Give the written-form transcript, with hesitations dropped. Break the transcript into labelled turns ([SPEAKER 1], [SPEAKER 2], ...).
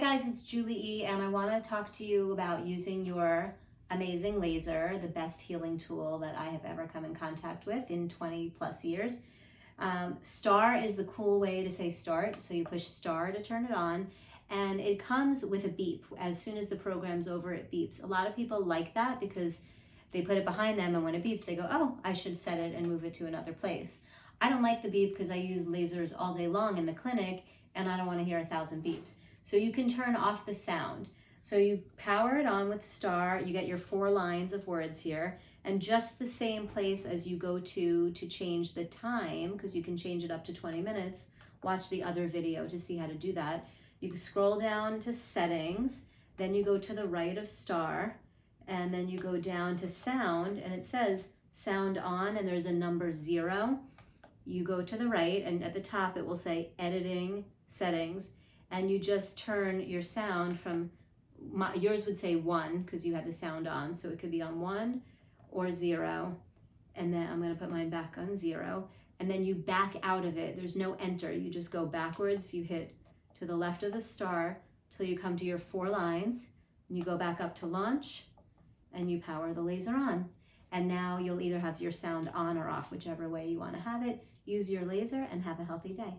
[SPEAKER 1] guys, it's Julie E, and I want to talk to you about using your amazing laser, the best healing tool that I have ever come in contact with in 20 plus years. Star is the cool way to say start, so you push star to turn it on, and it comes with a beep. As soon as the program's over, it beeps. A lot of people like that because they put it behind them, and when it beeps, they go, oh, I should set it and move it to another place. I don't like the beep because I use lasers all day long in the clinic, and I don't want to hear 1,000 beeps. So you can turn off the sound. So you power it on with star, you get your 4 lines of words here, and just the same place as you go to change the time, because you can change it up to 20 minutes, watch the other video to see how to do that. You can scroll down to settings, then you go to the right of star, and then you go down to sound, and it says sound on, and there's a number 0. You go to the right, and at the top it will say editing settings, and you just turn your sound from, yours would say 1 because you had the sound on, so it could be on 1 or 0, and then I'm going to put mine back on 0, and then you back out of it. There's no enter, you just go backwards. You hit to the left of the star till you come to your 4 lines, and you go back up to launch, and you power the laser on. And now you'll either have your sound on or off, whichever way you want to have it. Use your laser and have a healthy day.